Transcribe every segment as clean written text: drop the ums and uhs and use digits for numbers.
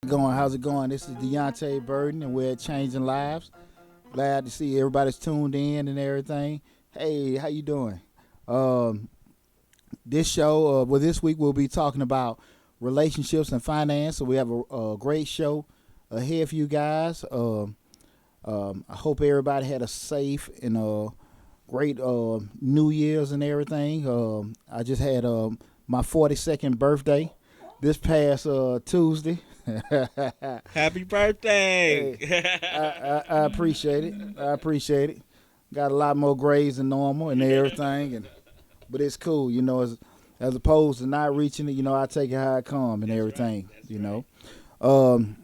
How's it going? This is Deonte Burden, and we're changing lives. Glad to see everybody's tuned in and everything. Hey, how you doing? Um, this show, this week we'll be talking about relationships and finance. So we have a great show ahead for you guys. I hope everybody had a safe and great New Year's and everything. I just had my 42nd birthday this past Tuesday. Happy Hey, birthday! I appreciate it. I appreciate it. Got a lot more grades than normal and everything, but it's cool, as opposed to not reaching it. I take it how it come and That's right. everything. That's right. Um,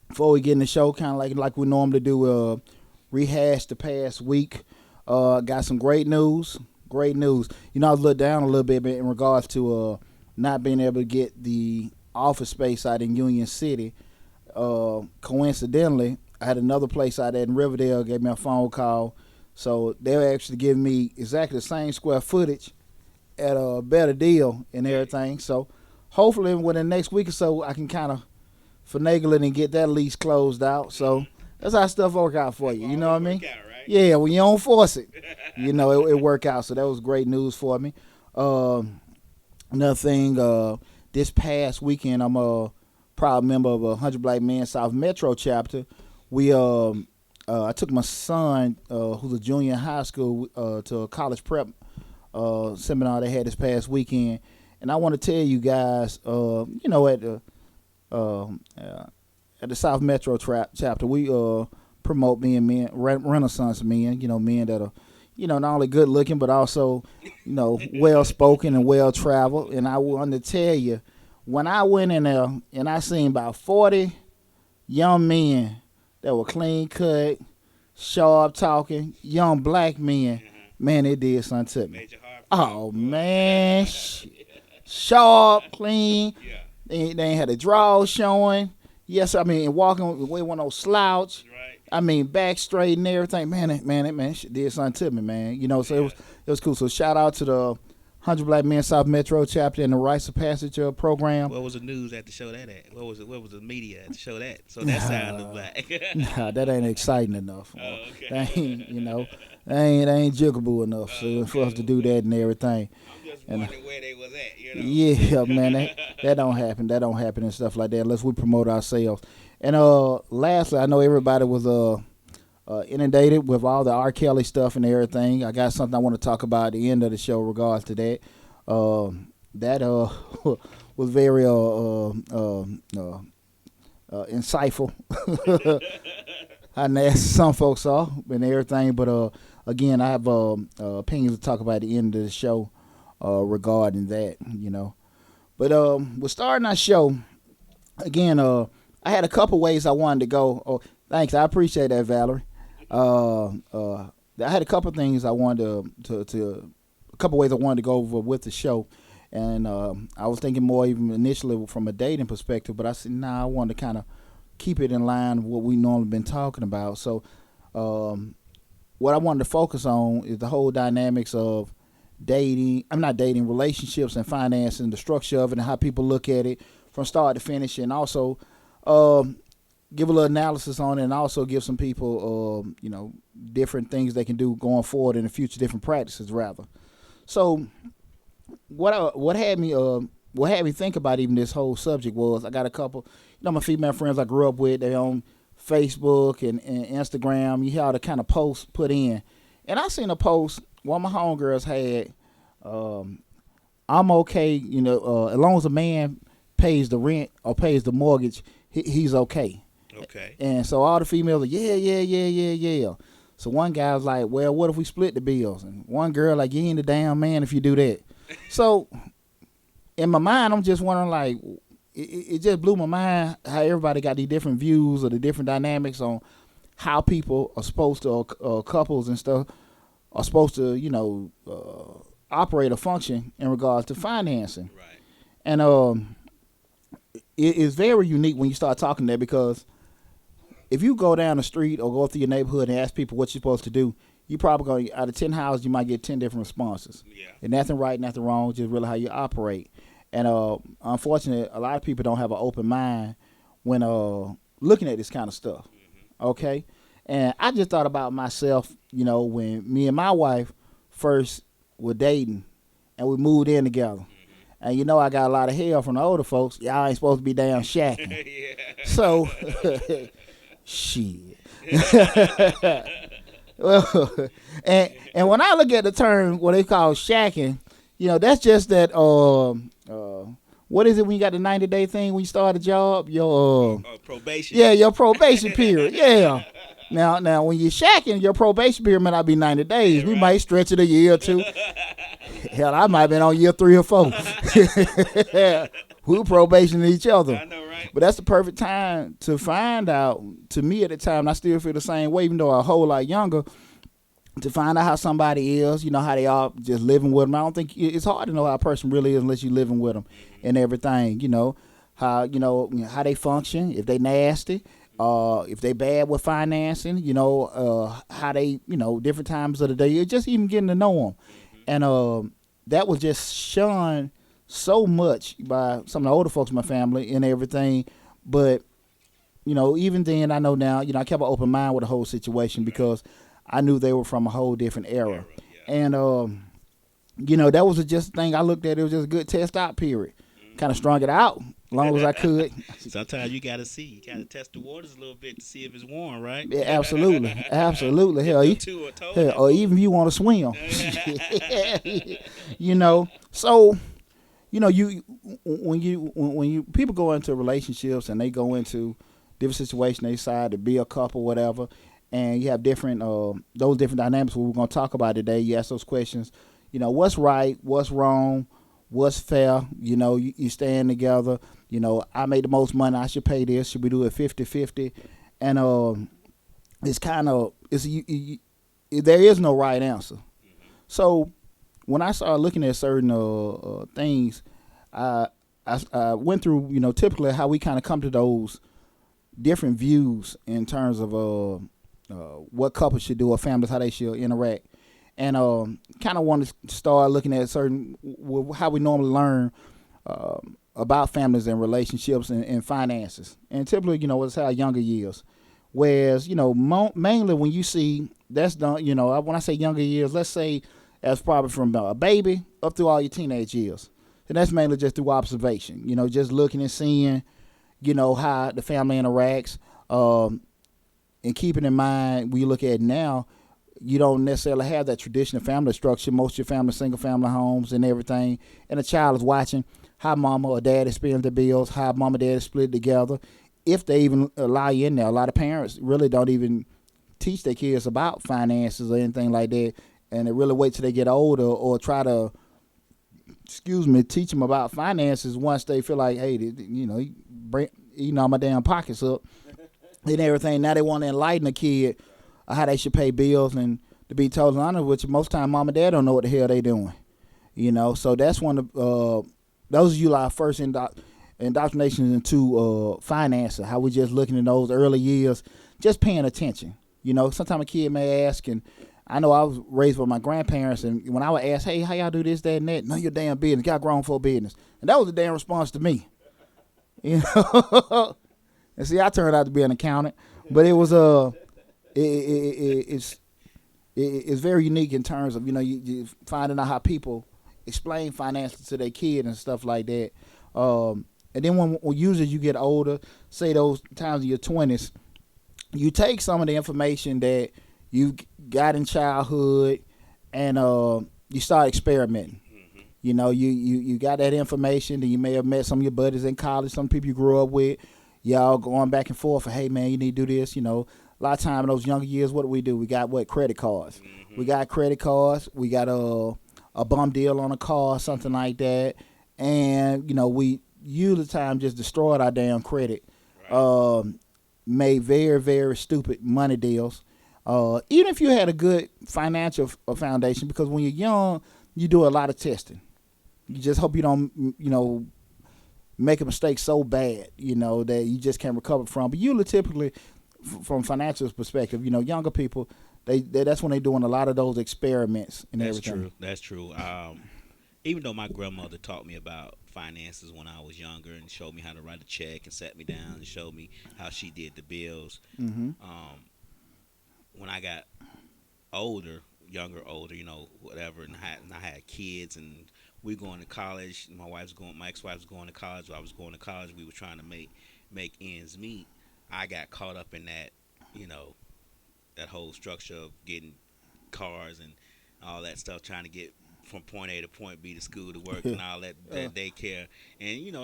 Before we get in the show, kind of like we normally do, rehash the past week. Got some great news. Great news. I was let down a little bit in regards to not being able to get the office space out in Union City. Coincidentally, I had another place out there in Riverdale gave me a phone call, so they're actually giving me exactly the same square footage at a better deal and everything. So hopefully within the next week or so, I can kind of finagle it and get that lease closed out. So that's how stuff work out for That's you. why You all know what I that mean? work out, right? Yeah, when you don't force it, it work out. So that was great news for me. Um, Another thing, this past weekend, I'm a proud member of a 100 Black Men South Metro chapter. I took my son, who's a junior in high school, to a college prep seminar they had this past weekend, and I want to tell you guys, um, uh, at the South Metro chapter, we promote men, Renaissance men, men that are, not only good looking but also, well spoken and well traveled. And I want to tell you, when I went in there and I seen about 40 young men that were clean cut, sharp talking, young black men, man, it did something to me. Made your heart Oh feel man, good. sharp, clean. Yeah, They ain't had the drawers showing. Yes, I mean walking with one no slouch. right. I mean back straight and everything. Man, shit did something to me, man. So Yeah. it was cool. So shout out to the 100 Black Men South Metro chapter and the Rites of Passage program. What was the news at to show that at? What was it? What was the media at to show that? So that sounded Nah, black. nah, that ain't exciting enough. Oh, That okay. ain't, they ain't jiggable enough Oh, for us okay, to do okay. that and everything. I'm just And wondering where they was yeah, man, at. that don't happen. That don't happen and stuff like that unless we promote ourselves. And lastly, I know everybody was inundated with all the R. Kelly stuff and everything. I got something I want to talk about at the end of the show regards to that. That was very insightful. How nasty some folks are and everything, but again, I have opinions to talk about at the end of the show regarding that. But we're starting our show again. I had a couple ways I wanted to go. Oh, thanks, I appreciate that, Valerie. I had a couple things I wanted to a couple ways I wanted to go over with the show, and I was thinking more even initially from a dating perspective, but I said nah, I wanted to kind of keep it in line with what we normally been talking about. So um, what I wanted to focus on is the whole dynamics of dating. I'm not dating, relationships and finance and the structure of it and how people look at it from start to finish, and also um, give a little analysis on it, and also give some people, different things they can do going forward in the future, different practices rather. So what had me think about even this whole subject was I got a couple, my female friends I grew up with. They on Facebook and Instagram. You hear all the kind of posts put in, and I seen a post one of my homegirls had. Um, I'm okay, as long as a man pays the rent or pays the mortgage, he's okay. Okay. And so all the females are, yeah. So one guy was like, well, what if we split the bills? And one girl like, you ain't a damn man if you do that. So in my mind, I'm just wondering, like, it just blew my mind how everybody got these different views or the different dynamics on how people are supposed to, couples and stuff, are supposed to, operate or function in regards to financing. Right. And it is very unique when you start talking there, because if you go down the street or go through your neighborhood and ask people what you're supposed to do, you probably going to, out of 10 houses, you might get 10 different responses. Yeah. And nothing right, nothing wrong, just really how you operate. And unfortunately, a lot of people don't have an open mind when looking at this kind of stuff. Okay, and I just thought about myself, when me and my wife first were dating and we moved in together. And I got a lot of hell from the older folks. Y'all ain't supposed to be damn shacking. Yeah. So, shit. Well, and when I look at the term what they call shacking, that's just that. What is it when you got the 90-day thing when you start a job? Your Probation. yeah, your probation period. Yeah. Now, when you're shacking, your probation period might not be 90 days. Yeah, We right. might stretch it a year or two. Hell, I might have been on year 3 or 4. We were probationing each other. I know, right? But that's the perfect time to find out. To me at the time, I still feel the same way, even though I'm a whole lot younger, to find out how somebody is, how they are just living with them. I don't think it's hard to know how a person really is unless you're living with them and everything, how how they function, if they nasty, if they bad with financing, how they, different times of the day. It's just even getting to know them. And that was just shunned so much by some of the older folks in my family and everything. But, even then, I know now, I kept an open mind with the whole situation because I knew they were from a whole different era. And, that was just a thing I looked at. It was just a good test out period. Kind of strung it out as long as I could. Sometimes you gotta see. You gotta test the waters a little bit to see if it's warm, right? Yeah, absolutely. Absolutely. Hell, or even if you want to swim. So, when you people go into relationships and they go into different situations, they decide to be a couple, whatever, and you have different those different dynamics we're going to talk about today. You ask those questions, what's right, what's wrong, what's fair. You stand together. I made the most money, I should pay this. Should we do it 50-50? And it's kind of there is no right answer. So when I started looking at certain things, I went through typically how we kind of come to those different views in terms of what couples should do or families, how they should interact. And kind of want to start looking at how we normally learn about families and relationships and finances. And typically, it's our younger years. Whereas, mainly when you see that's done, when I say younger years, let's say that's probably from a baby up through all your teenage years. And that's mainly just through observation, just looking and seeing, how the family interacts. And keeping in mind, when you look at it now, you don't necessarily have that traditional family structure. Most of your family, single family homes and everything. And a child is watching how mama or dad is spending the bills, how mama and dad is split together. If they even allow you in there, a lot of parents really don't even teach their kids about finances or anything like that. And they really wait till they get older or try to, teach them about finances once they feel like, hey, eating all my damn pockets up and everything. Now they want to enlighten a kid how they should pay bills, and to be totally honest with you, most time mom and dad don't know what the hell they doing. So that's one of those are our first indoctrinations into finances. How we just looking in those early years, just paying attention. Sometimes a kid may ask, and I know I was raised with my grandparents, and when I would ask, hey, how y'all do this, that, and that? None of your damn business. Got grown for business, and that was a damn response to me. And see, I turned out to be an accountant, but it was it's very unique in terms of you finding out how people explain finances to their kid and stuff like that. And then when usually you get older, say those times in your 20s, you take some of the information that you got in childhood and you start experimenting. You got that information, then you may have met some of your buddies in college, some people you grew up with. Y'all going back and forth for, hey man, you need to do this. A lot of time in those younger years, what do? We got credit cards. We got credit cards. We got a bum deal on a car, something like that, and we usually time just destroyed our damn credit. Right. Made very, very stupid money deals. Even if you had a good financial foundation, because when you're young, you do a lot of testing. You just hope you don't, make a mistake so bad, that you just can't recover from. But usually, typically, from financial perspective, younger people, that's when they're doing a lot of those experiments and everything. That's true. Even though my grandmother taught me about finances when I was younger and showed me how to write a check and sat me down and showed me how she did the bills. Mm-hmm. Um, when I got older, younger, older, whatever, and I had kids and we going to college. My ex-wife was going to college. I was going to college. We were trying to make ends meet. I got caught up in that, you know, that whole structure of getting cars and all that stuff, trying to get from point A to point B to school to work and all that, uh, that daycare. And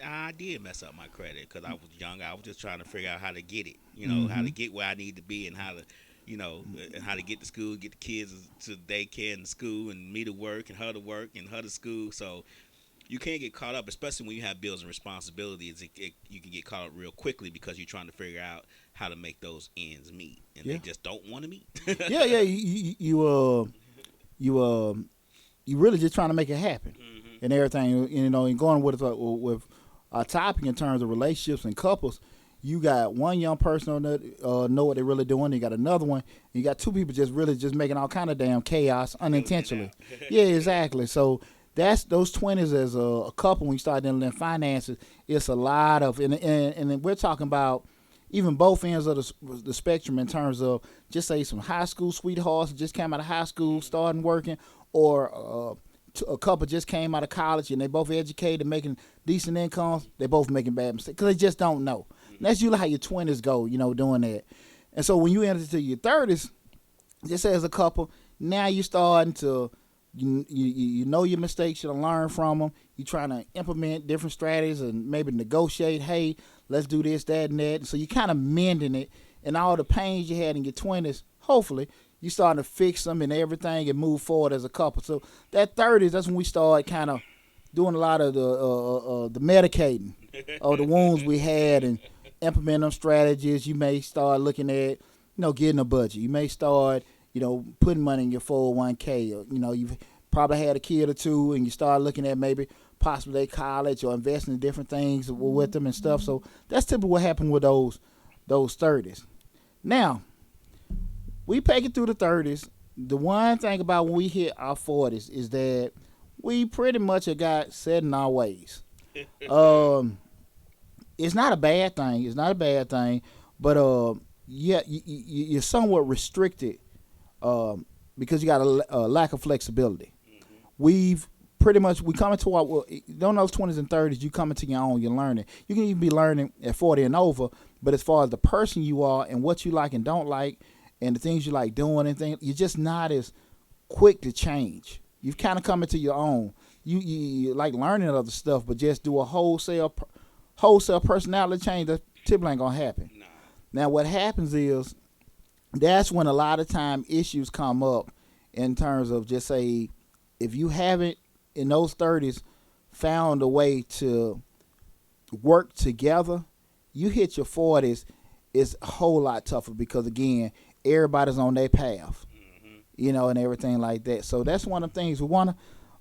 I did mess up my credit because I was young. I was just trying to figure out how to get it, how mm-hmm. to get where I need to be and how to, and how to get to school, get the kids to daycare and school and me to work and her to school. So you can't get caught up, especially when you have bills and responsibilities. You can get caught up real quickly because you're trying to figure out how to make those ends meet, and Yeah. they just don't want to meet. Yeah, yeah. You you really just trying to make it happen Hmm. and everything. And going with our topic in terms of relationships and couples. You got one young person on that know what they're really doing. You got another one. You got two people just really just making all kind of damn chaos Building it unintentionally. out. Yeah, exactly. So that's those 20s as a couple when you start dealing in finances. It's a lot of and then we're talking about even both ends of the spectrum in terms of just say some high school sweethearts that just came out of high school starting working, or a couple just came out of college and they both educated making decent incomes. They both making bad mistakes because they just don't know. And that's usually how your 20s go, doing that. And so when you enter to your 30s, just as a couple, now you starting to you know your mistakes, you learn from them. You trying to implement different strategies and maybe negotiate. Hey, let's do this, that, and that. So you kind of mending it, and all the pains you had in your 20s. Hopefully, you starting to fix them and everything and move forward as a couple. So that 30s, that's when we start kind of doing a lot of the medicating of the wounds we had and implementing them strategies. You may start looking at getting a budget. You may start putting money in your 401k. Or, you've probably had a kid or two, and you start looking at maybe possibly their college or investing in different things with them and stuff. So that's typically what happened with those 30s. Now we make it through the 30s. The one thing about when we hit our 40s is that we pretty much have got set in our ways. Um, it's not a bad thing. It's not a bad thing, but yeah, you're somewhat restricted because you got a lack of flexibility. Hmm. We've pretty much we come into our don't those 20s and 30s. You come into your own. You're learning. You can even be learning at 40 and over. But as far as the person you are and what you like and don't like, and the things you like doing and things, you're just not as quick to change. You've kind of come into your own. You like learning other stuff, but just do a wholesale personality change. That typically ain't gonna happen. Nah. Now, what happens is that's when a lot of time issues come up in terms of just say if you haven't in those 30s found a way to work together, you hit your 40s, it's a whole lot tougher because again everybody's on their path, Hmm. and everything like that. So that's one of the things we want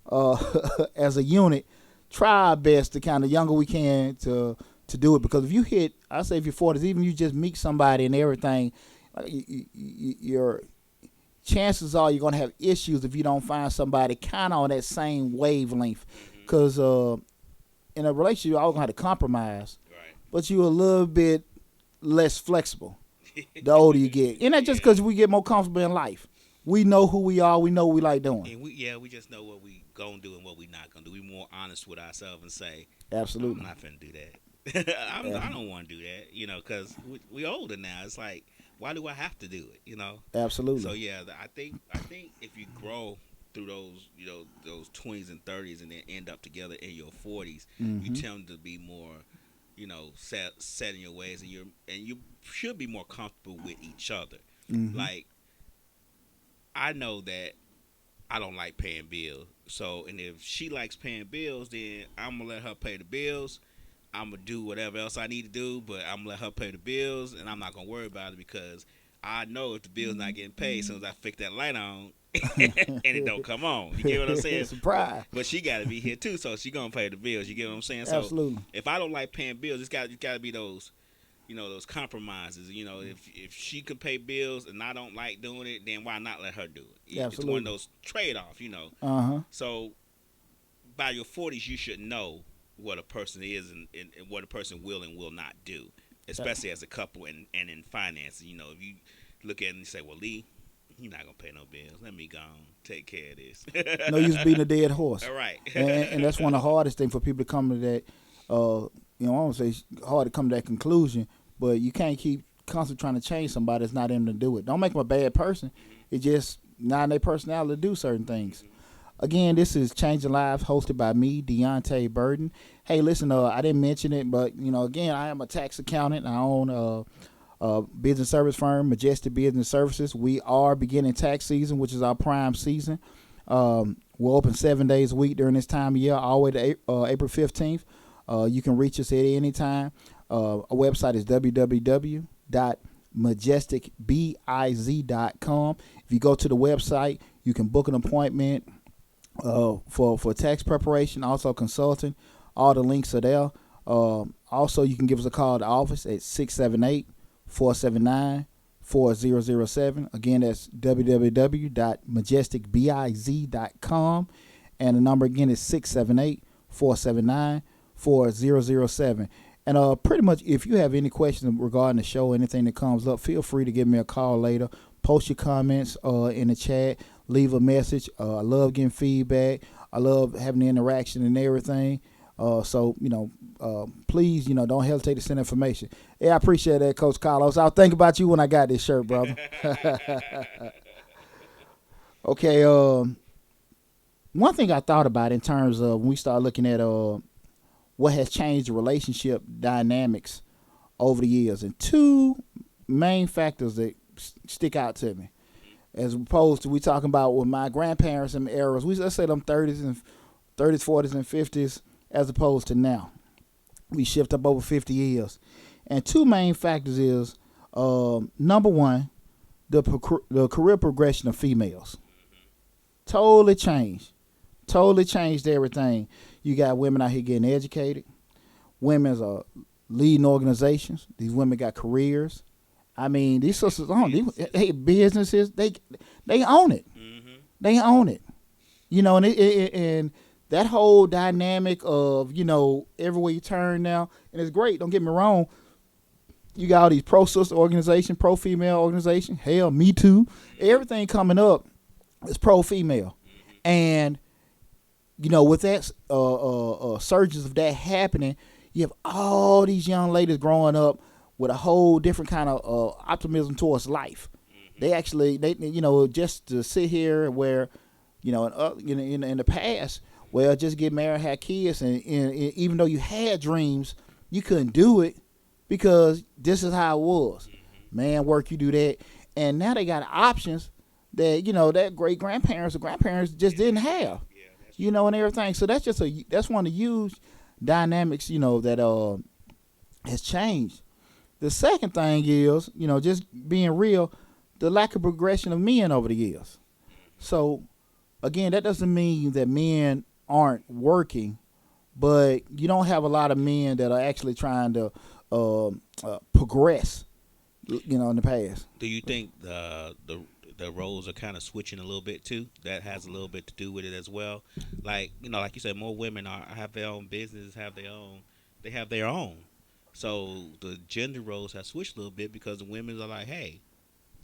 to as a unit try our best to kind of younger we can to do it, because if you hit, I say if you're 40s, even you just meet somebody and everything, your chances are you're gonna have issues if you don't find somebody kind of on that same wavelength. Hmm. Because in a relationship, you're always gonna have to compromise, Right. but you're a little bit less flexible the older you get, and that's just Yeah. because we get more comfortable in life. We know who we are. We know what we like doing. And we just know what we gonna do and what we not gonna do. We more honest with ourselves and say, I'm Absolutely. not finna do that. Yeah. I don't want to do that, because we older now. It's like, why do I have to do it? So Absolutely. yeah, I think if you grow through those 20s and 30s and then end up together in your 40s, you Hmm. tend to be more, set in your ways, and you should be more comfortable with each other. Hmm. Like, I know that I don't like paying bills. So, and if she likes paying bills, then I'm gonna let her pay the bills. I'm gonna do whatever else I need to do, but I'm gonna let her pay the bills, and I'm not gonna worry about it because I know if the bill's not getting paid, as soon as I fix that light on, and it don't come on. You get what I'm saying? Surprise. But she got to be here too, so she gonna pay the bills. You get what I'm saying? So Absolutely. if I don't like paying bills, it's got to be those those compromises. If she could pay bills and I don't like doing it, then why not let her do it? It's one of Absolutely. those trade off. Uh huh. So by your 40s, you should know what a person is and what a person will and will not do, Uh, especially as a couple and in finances. If you look at it and you say, well, Lee, you're not gonna pay no bills. Let me go on, take care of no use this. beating a dead horse, All right. and that's one of the hardest things for people to come to that. I don't say it's hard to come to that conclusion, but you can't keep constantly trying to change somebody that's not in to do it. Don't make them a bad person. It's just not in their personality to do certain things. Again, this is Changing Lives, hosted by me, Deonte Burden. Hey, listen, I didn't mention it, but again, I am a tax accountant. I own a business service firm, Majestic Business Services. We are beginning tax season, which is our prime season. We're open 7 days a week during this time of year, all the way to April 15th. You can reach us at any time. Our website is www.majesticbiz.com. If you go to the website, you can book an appointment for tax preparation, also consulting. All the links are there. Also, you can give us a call at the office at 678-479-4007. Again, that's www.majesticbiz.com. And the number again is 678-479-4007. And pretty much, if you have any questions regarding the show, anything that comes up, feel free to give me a call later. Post your comments in the chat. Leave a message. I love getting feedback. I love having the interaction and everything. Please, don't hesitate to send information. Yeah, I appreciate that, Coach Carlos. I'll think about you when I got this shirt, brother. Okay. One thing I thought about in terms of when we start looking at what has changed the relationship dynamics over the years, and two main factors that stick out to me, as opposed to we talking about with my grandparents and eras. Let's say them 40s and 50s, as opposed to now. We shift up over 50 years, and two main factors is number one, the career progression of females. Totally changed. Totally changed everything. You got women out here getting educated. Women are leading organizations. These women got careers. I mean, these sisters own businesses. They own it. Mm-hmm. They own it. And that whole dynamic of everywhere you turn now, and it's great. Don't get me wrong. You got all these pro sister organization, pro female organization. Hell, Me Too. Everything coming up is pro female, and with that surges of that happening, you have all these young ladies growing up with a whole different kind of optimism towards life. They actually, just to sit here where, in the past, well, just get married, have kids, and even though you had dreams, you couldn't do it because this is how it was. Man, work, you do that, and now they got options that that great grandparents or grandparents just didn't have. And everything. So that's one of the huge dynamics, that has changed. The second thing is, just being real, the lack of progression of men over the years. So again, that doesn't mean that men aren't working, but you don't have a lot of men that are actually trying to progress, in the past. Do you think the roles are kind of switching a little bit too? That has a little bit to do with it as well. Like like you said, more women have their own business, they have their own. So the gender roles have switched a little bit because the women are like, hey,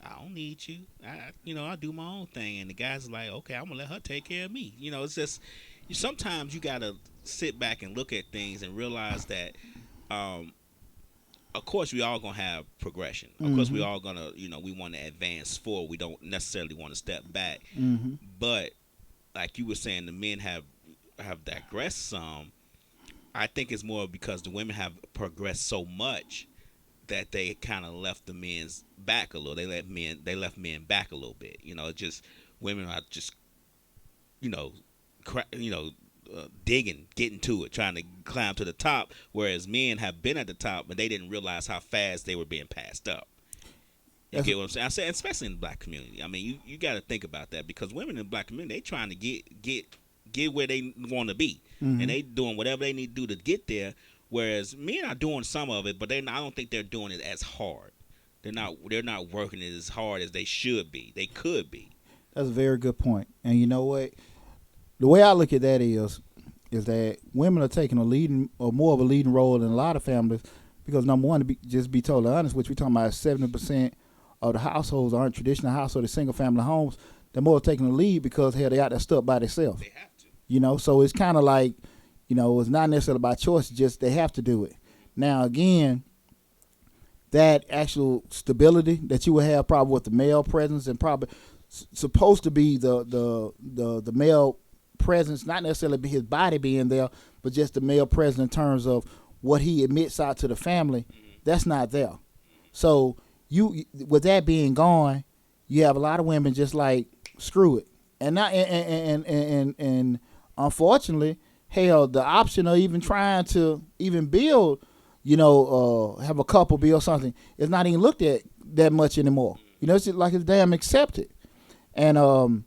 I don't need you. I do my own thing, and the guys are like, okay, I'm gonna let her take care of me. It's just sometimes you gotta sit back and look at things and realize that um, of course we all gonna have progression. Of course we all gonna we want to advance forward. We don't necessarily want to step back. But like you were saying, the men have digressed some. I think it's more because the women have progressed so much that they kind of left the men's back a little. They left men back a little bit. Just women are just you know digging, getting to it, trying to climb to the top, whereas men have been at the top, but they didn't realize how fast they were being passed up. You get what I'm saying? I say, especially in the black community. I mean, you got to think about that because women in the black community, they trying to get where they want to be, and they doing whatever they need to do to get there. Whereas men are doing some of it, but I don't think they're doing it as hard. They're not working it as hard as they should be. They could be. That's a very good point. And you know what? The way I look at that is, is that women are taking a leading or more of a leading role in a lot of families because number one, just be totally honest, which we're talking about 70% of the households aren't traditional households, single family homes. They're more taking the lead because hell, they out there stuck by themselves. They have to. So it's kind of like, it's not necessarily by choice, it's just they have to do it. Now again, that actual stability that you would have probably with the male presence and probably supposed to be the male presence, not necessarily be his body being there, but just the male presence in terms of what he admits out to the family. That's not there. So you, with that being gone, you have a lot of women just like screw it, and not and unfortunately, hell, the option of even trying to even build, have a couple build something is not even looked at that much anymore. It's just like it's damn accepted. And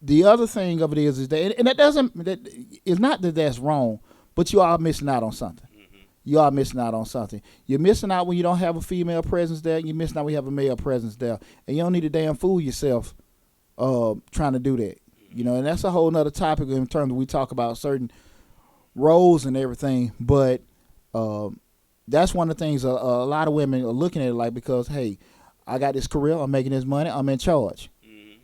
the other thing of it is that, and it's not that that's wrong, but you are missing out on something. You are missing out on something. You're missing out when you don't have a female presence there. You're missing out when you have a male presence there. And you don't need to damn fool yourself trying to do that. And that's a whole nother topic in terms of we talk about certain roles and everything. But that's one of the things a lot of women are looking at it like, because, hey, I got this career. I'm making this money. I'm in charge.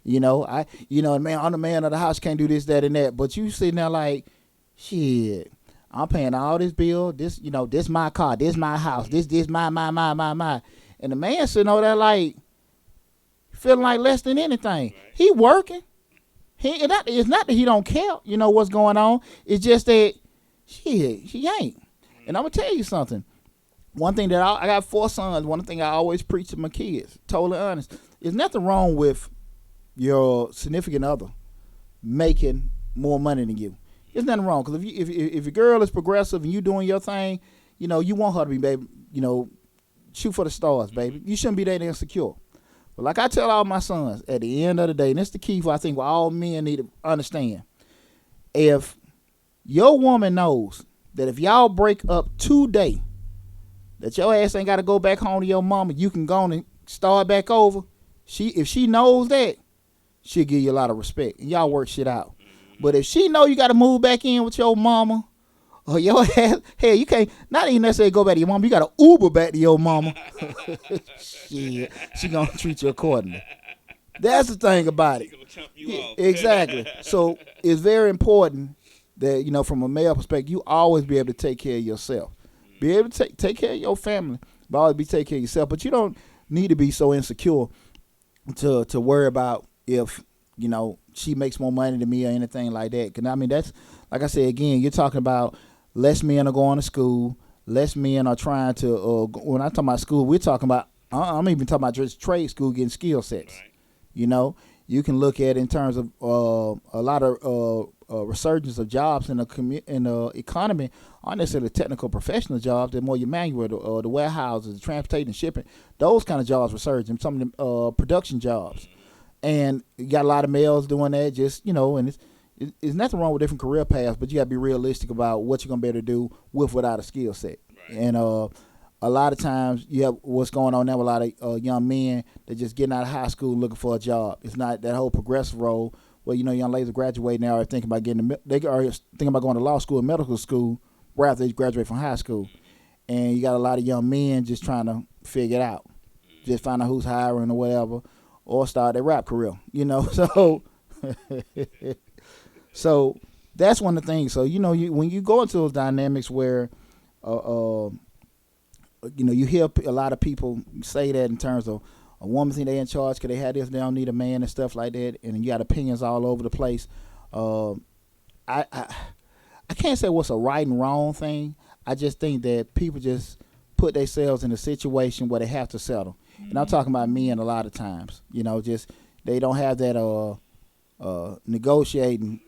Man, I'm the man of the house. Can't do this, that, and that. But you sitting there like, shit, I'm paying all this bill. This, this my car. This my house. This my. And the man sitting over there like, feeling like less than anything. Right. He working. It's not that he don't care, what's going on. It's just that, shit, he ain't. And I'm going to tell you something. One thing that I got 4 sons. One thing I always preach to my kids, totally honest, there's nothing wrong with your significant other making more money than you. There's nothing wrong, because if your girl is progressive and you doing your thing, you want her to be, baby, shoot for the stars, baby. You shouldn't be that insecure. But like I tell all my sons, at the end of the day, and it's the key for I think what all men need to understand. If your woman knows that if y'all break up today, that your ass ain't got to go back home to your mama, you can go on and start back over. If she knows that, she'll give you a lot of respect, and y'all work shit out. But if she know you got to move back in with your mama, or your ass, hell, you can't, not even necessarily go back to your mama, you got to Uber back to your mama. Shit, she going to treat you accordingly. That's the thing about it. She gonna chump you off. Exactly. So it's very important that, from a male perspective, you always be able to take care of yourself. Be able to take care of your family, but always be take care of yourself. But you don't need to be so insecure to worry about if, she makes more money than me or anything like that. Because, that's, like I said, again, you're talking about less men are going to school. Less men are trying to, when I talk about school, we're talking about, I'm even talking about just trade school getting skill sets. Right. You can look at it in terms of a lot of resurgence of jobs in the economy aren't necessarily technical professional jobs. They're more your manual, the warehouses, the transportation, shipping. Those kind of jobs resurge, and some of them production jobs. And you got a lot of males doing that, just, and it's nothing wrong with different career paths, but you got to be realistic about what you're going to be able to do with without a skill set. Right. And a lot of times you have what's going on now with a lot of young men that just getting out of high school looking for a job. It's not that whole progressive role where, young ladies are graduating now are thinking about they are thinking about going to law school and medical school right after they graduate from high school. And you got a lot of young men just trying to figure it out, just find out who's hiring or whatever, or start their rap career, so so that's one of the things. So, when you go into those dynamics where, you hear a lot of people say that in terms of a woman think they in charge because they have this, they don't need a man and stuff like that, and you got opinions all over the place. I can't say what's a right and wrong thing. I just think that people just put themselves in a situation where they have to settle. And I'm talking about men a lot of times, just they don't have that negotiating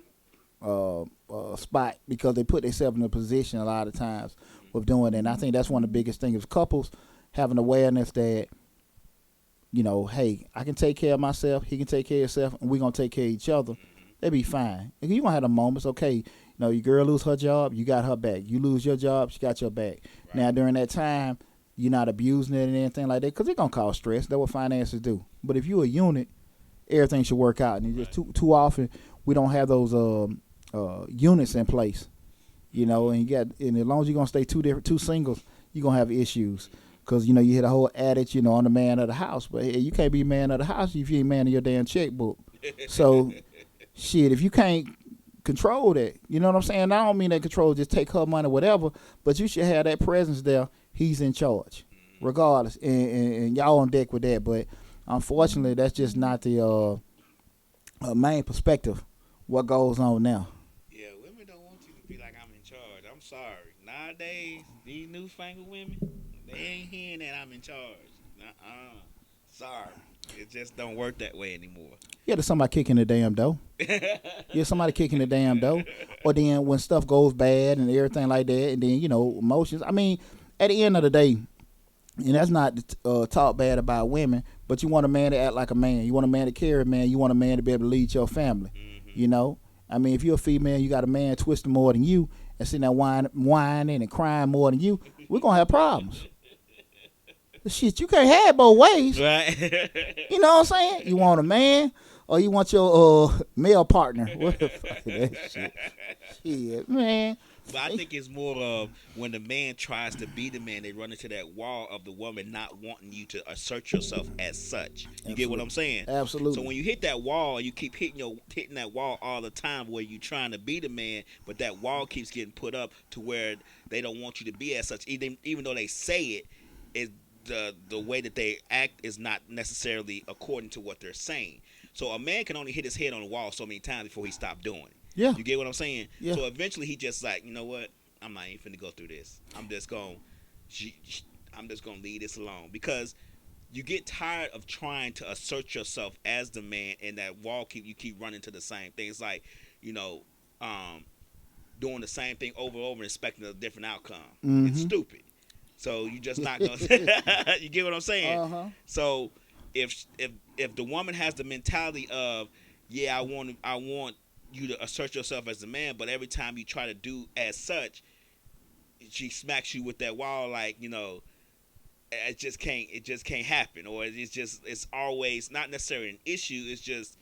spot because they put themselves in a position a lot of times with doing it. And I think that's one of the biggest things is couples having awareness that, hey, I can take care of myself, he can take care of himself, and we're going to take care of each other. They'll be fine. And you're going to have the moments, okay, your girl lose her job, you got her back. You lose your job, she got your back. Right. Now, during that time, you're not abusing it and anything like that because it's going to cause stress. That's what finances do. But if you're a unit, everything should work out. And just too often, we don't have those units in place And and as long as you're gonna stay two singles, you're gonna have issues. Cause you hear the whole adage, I'm the man of the house, but hey, you can't be man of the house if you ain't man of your damn checkbook. So shit, if you can't control that, you know what I'm saying? I don't mean that control just take her money, whatever, but you should have that presence there. He's in charge, regardless, and y'all on deck with that. But unfortunately, that's just not the main perspective. What goes on now? Yeah, women don't want you to be like I'm in charge. I'm sorry. Nowadays, these newfangled women, they ain't hearing that I'm in charge. Uh-uh. Sorry. It just don't work that way anymore. Yeah, there's somebody kicking the damn door. Yeah, somebody kicking the damn door. Or then when stuff goes bad and everything like that, and then emotions. I mean, at the end of the day, and that's not talk bad about women, but you want a man to act like a man. You want a man to carry a man. You want a man to be able to lead your family. You know, I mean, if you're a female, you got a man twisting more than you and sitting there whining and crying more than you, we're gonna have problems. Shit, you can't have both ways. Right. You know what I'm saying? You want a man or you want your male partner. What the fuck is that shit? Shit, man. But I think it's more of when the man tries to be the man, they run into that wall of the woman not wanting you to assert yourself as such. You Absolutely. get what I'm saying? Absolutely. So when you hit that wall, you keep hitting that wall all the time where you're trying to be the man, but that wall keeps getting put up to where they don't want you to be as such. Even though they say it, the way that they act is not necessarily according to what they're saying. So a man can only hit his head on the wall so many times before he stops doing it. Yeah. You get what I'm saying? Yeah. So eventually he just like, you know what? I'm not even finna go through this. I'm just gonna leave this alone, because you get tired of trying to assert yourself as the man, and that wall you keep running to the same thing. It's like, doing the same thing over and over and expecting a different outcome. Mm-hmm. It's stupid. So you just not gonna. You get what I'm saying? Uh-huh. So if the woman has the mentality of, yeah, I want you to assert yourself as a man, but every time you try to do as such, she smacks you with that wall, like, it just can't happen, or it's always not necessarily an issue. It's just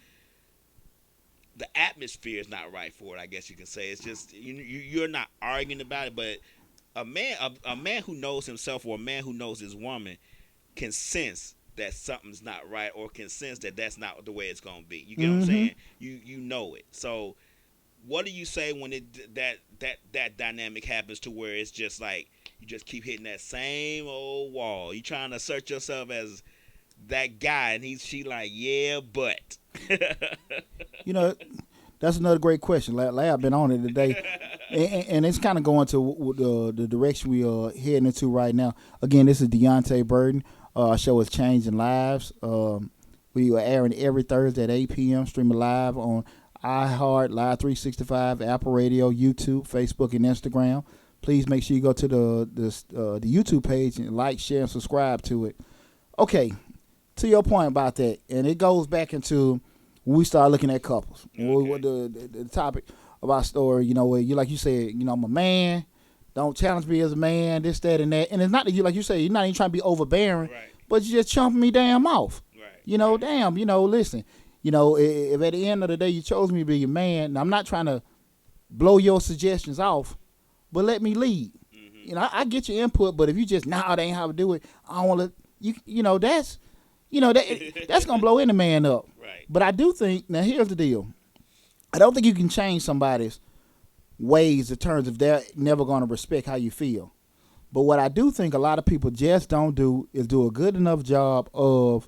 the atmosphere is not right for it, I guess you can say. It's just you're not arguing about it, but a man who knows himself, or a man who knows his woman, can sense that something's not right, or can sense that that's not the way it's gonna be. You get what I'm saying? You know it. So what do you say when that dynamic happens to where it's just like you just keep hitting that same old wall? You trying to assert yourself as that guy, and she like, yeah, but That's another great question. I've been on it today, and it's kind of going to the direction we are heading into right now. Again, this is Deonte Burden. Our show is Changing Lives. We are airing every Thursday at 8 p.m., streaming live on iHeart, Live 365, Apple Radio, YouTube, Facebook, and Instagram. Please make sure you go to the YouTube page and like, share, and subscribe to it. Okay, to your point about that, and it goes back into when we start looking at couples. Okay. The topic about story, where like you said, I'm a man. Don't challenge me as a man, this, that, and that. And it's not that you, like you say, you're not even trying to be overbearing, right, but you just chumping me damn off. Right. Damn, listen, if at the end of the day you chose me to be your man, now I'm not trying to blow your suggestions off, but let me lead. Mm-hmm. I get your input, but if you just, that ain't how to do it, I don't want to, that's going to blow any man up. Right. But I do think, now here's the deal. I don't think you can change somebody's ways in terms of they're never going to respect how you feel. But what I do think a lot of people just don't do is do a good enough job of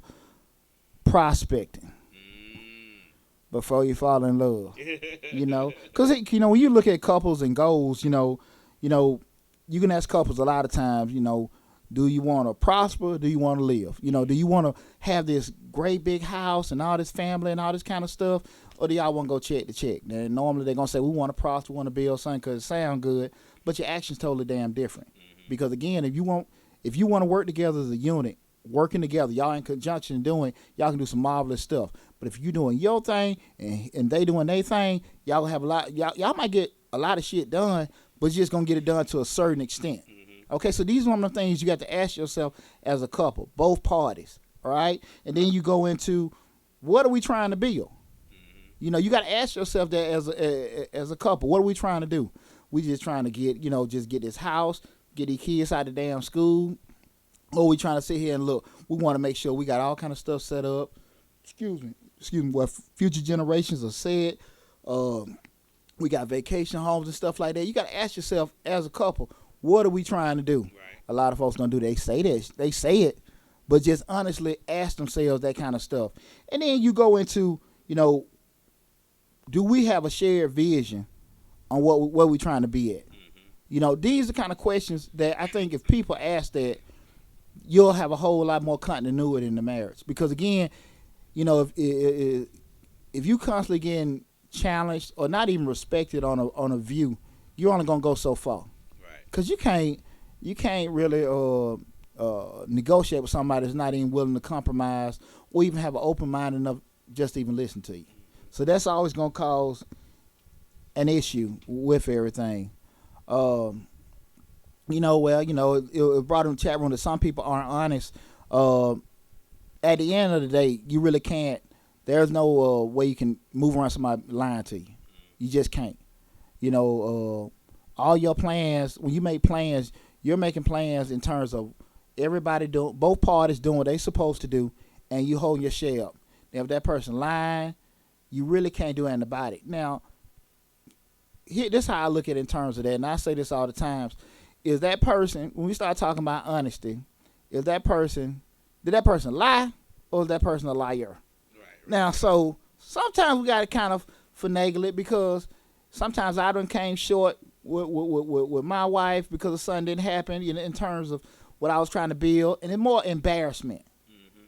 prospecting before you fall in love. Because when you look at couples and goals, you can ask couples a lot of times, do you want to prosper? Do you want to live? Do you want to have this great big house and all this family and all this kind of stuff? Or do y'all want to go check the check? Now, normally they're going to say, we want to prosper, we want to build something because it sounds good, but your action's totally damn different. Because, again, if you want to work together as a unit, working together, y'all in conjunction y'all can do some marvelous stuff. But if you're doing your thing and they doing their thing, y'all have a lot, y'all might get a lot of shit done, but you're just going to get it done to a certain extent. Okay, so these are one of the things you got to ask yourself as a couple, both parties, all right? And then you go into, what are we trying to build? You got to ask yourself that as a couple, what are we trying to do? We just trying to get, just get this house, get these kids out of the damn school, or we trying to sit here and look. We want to make sure we got all kind of stuff set up. Excuse me, what future generations are said. We got vacation homes and stuff like that. You got to ask yourself as a couple, what are we trying to do? Right. A lot of folks don't do. They say that. They say it, but just honestly ask themselves that kind of stuff. And then you go into, do we have a shared vision on where we're trying to be at? These are the kind of questions that I think if people ask that, you'll have a whole lot more continuity in the marriage. Because again, if you constantly getting challenged or not even respected on a view, you're only gonna go so far. Right. Because you can't really negotiate with somebody that's not even willing to compromise or even have an open mind enough just to even listen to you. So that's always gonna cause an issue with everything. It brought in the chat room that some people aren't honest. At the end of the day, you really can't. There's no way you can move around somebody lying to you. You just can't. All your plans, when you make plans, you're making plans in terms of everybody doing, both parties doing what they supposed to do, and you holding your share up. Now, if that person lying, you really can't do anything about it. Now, this is how I look at it in terms of that, and I say this all the times, is that person, when we start talking about honesty, did that person lie, or is that person a liar? Right. Now, so sometimes we got to kind of finagle it, because sometimes I done came short with my wife because something didn't happen in terms of what I was trying to build, and it's more embarrassment.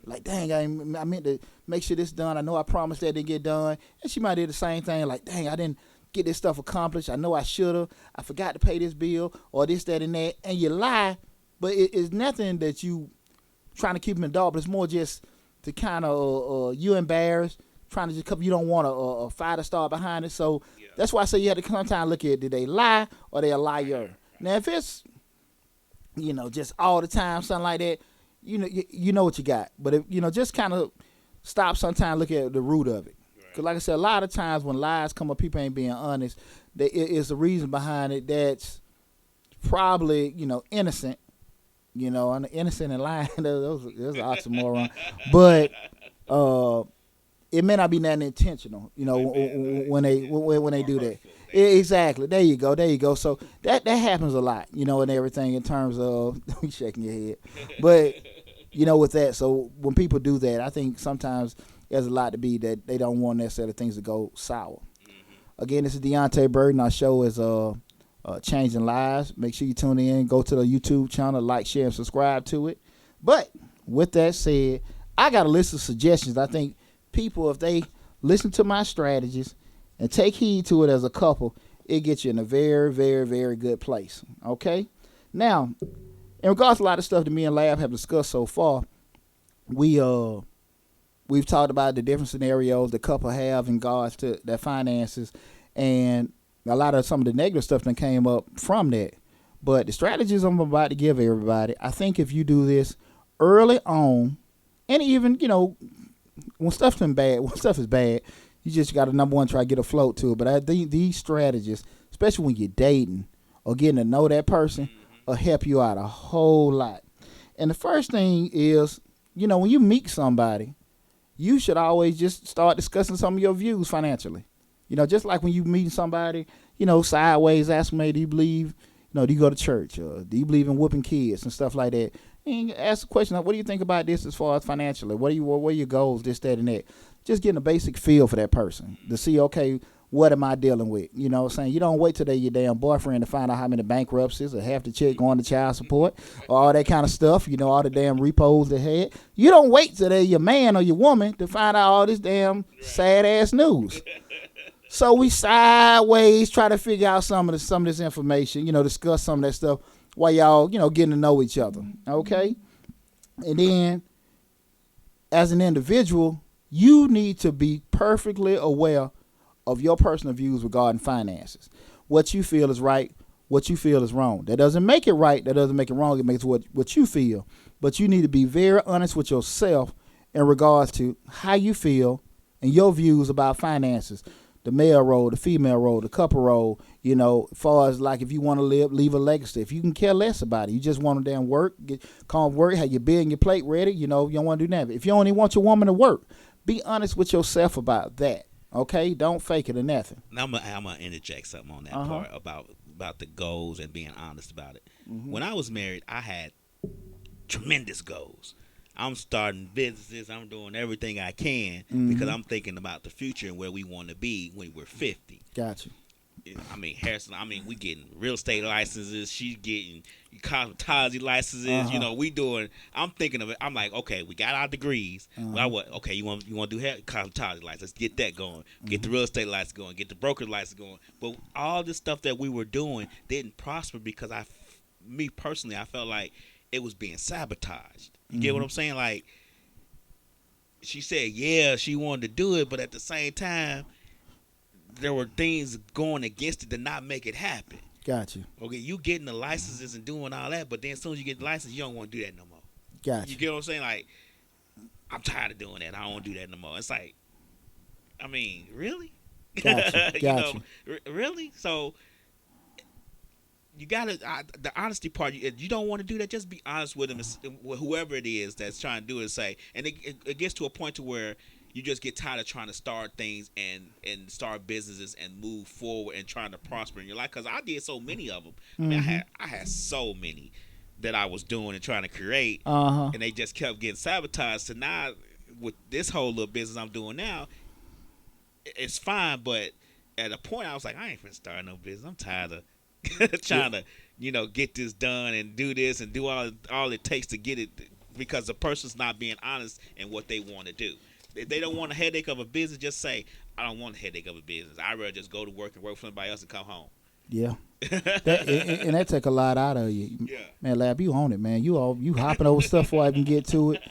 Like, dang, I meant to make sure this done. I know I promised that didn't get done. And she might do the same thing, like, dang, I didn't get this stuff accomplished. I know I should have. I forgot to pay this bill or this, that, and that. And you lie, but it's nothing that you trying to keep them in the dark, but it's more just to kind of, you embarrassed, trying to just cover. You don't want a fire to start behind it. So that's why I say you have to sometimes look at, did they lie or they a liar? Now, if it's, just all the time, something like that, you know what you got. But if, just kind of stop sometimes, look at the root of it. Because like I said, a lot of times when lies come up, people ain't being honest. It's a reason behind it that's probably, innocent. Innocent and lying, those an oxymoron. But it may not be nothing intentional, when they do that. Exactly. There you go. So that happens a lot, and everything in terms of you shaking your head. But with that, so when people do that, I think sometimes there's a lot to be that they don't want necessarily things to go sour. Again, this is Deonte Burton. Our show is Changing Lives. Make sure you tune in. Go to the YouTube channel, like, share, and subscribe to it. But with that said, I got a list of suggestions. I think people, if they listen to my strategies and take heed to it as a couple, it gets you in a very, very, very good place. Okay? Now, in regards to a lot of stuff that me and Lab have discussed so far, we've talked about the different scenarios the couple have in regards to their finances, and a lot of some of the negative stuff that came up from that. But the strategies I'm about to give everybody, I think if you do this early on, and even, when stuff is bad, you just got to, number one, try to get afloat to it. But I think these strategies, especially when you're dating or getting to know that person, will help you out a whole lot. And the first thing is, when you meet somebody, you should always just start discussing some of your views financially. Just like when you meet somebody, sideways, ask them, hey, do you believe, do you go to church? Or do you believe in whooping kids and stuff like that? And ask the question, what do you think about this as far as financially? What are your goals, this, that, and that? Just getting a basic feel for that person to see, okay, what am I dealing with? You know what I'm saying? You don't wait till they're your damn boyfriend to find out how many bankruptcies or half the check going to child support or all that kind of stuff, all the damn repos they had. You don't wait till they're your man or your woman to find out all this damn sad-ass news. So we sideways try to figure out some of this information, discuss some of that stuff while y'all, getting to know each other, okay? And then, as an individual, you need to be perfectly aware of your personal views regarding finances. What you feel is right, what you feel is wrong. That doesn't make it right, that doesn't make it wrong, it makes what you feel. But you need to be very honest with yourself in regards to how you feel and your views about finances. the male role, the female role, the couple role. As far as like if you want to leave a legacy. If you can care less about it, you just want to damn work, come work, have your bill and your plate ready. You don't want to do that. If you only want your woman to work, be honest with yourself about that. Okay, don't fake it or nothing. Now I'm gonna interject something on that part about the goals and being honest about it. When I was married, I had tremendous goals. I'm starting businesses. I'm doing everything I can because I'm thinking about the future and where we want to be when we're 50. Gotcha. I mean, Harrison. We getting real estate licenses. She's getting cosmetology licenses. We doing. I'm thinking of it. I'm like, okay, we got our degrees. Well, okay, you want to do hair cosmetology license? Let's get that going. Get the real estate license going. Get the broker license going. But all this stuff that we were doing didn't prosper because me personally, I felt like it was being sabotaged. You get what I'm saying? Like, she said, yeah, she wanted to do it, but at the same time, there were things going against it to not make it happen. Gotcha. Okay, you getting the licenses and doing all that, but then as soon as you get the license, you don't want to do that no more. Gotcha. You get what I'm saying? Like, I'm tired of doing that. I don't want to do that no more. It's like, I mean, really? Gotcha. Really? So you gotta the honesty part. You don't want to do that. Just be honest with them, with whoever it is that's trying to do it. Say, and it gets to a point to where you just get tired of trying to start things and start businesses and move forward and trying to prosper in your life. Because I did so many of them. I mean, I had so many that I was doing and trying to create, and they just kept getting sabotaged. So now with this whole little business I'm doing now, it's fine. But at a point, I was like, I ain't finna start no business. I'm tired of trying to, get this done and do this and do all it takes to get it, because the person's not being honest in what they want to do. If they don't want a headache of a business, just say, I don't want a headache of a business. I'd rather just go to work and work for somebody else and come home. Yeah. And that take a lot out of you. Yeah. Man, Lab, you own it, man. You hopping over stuff before I even get to it.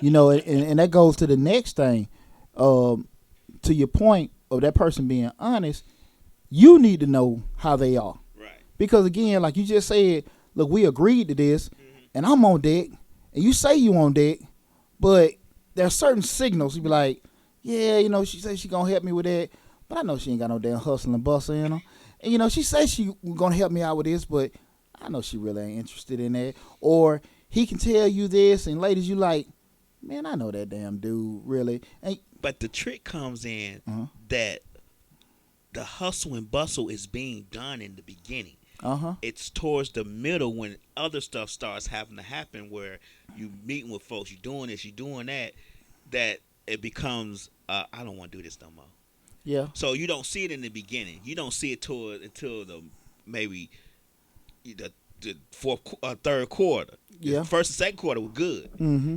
And that goes to the next thing. To your point of that person being honest, you need to know how they are. Because again, like you just said, look, we agreed to this, and I'm on deck, and you say you on deck, but there are certain signals. You be like, yeah, she said she gonna help me with that, but I know she ain't got no damn hustle and bustle in her. And she says she gonna help me out with this, but I know she really ain't interested in that. Or he can tell you this, and ladies, you like, man, I know that damn dude really. But the trick comes in that the hustle and bustle is being done in the beginning. It's towards the middle when other stuff starts having to happen, where you meeting with folks, you doing this, you doing that it becomes I don't want to do this no more. Yeah. So you don't see it in the beginning. You don't see it until the maybe the third quarter. Yeah. The first and second quarter were good.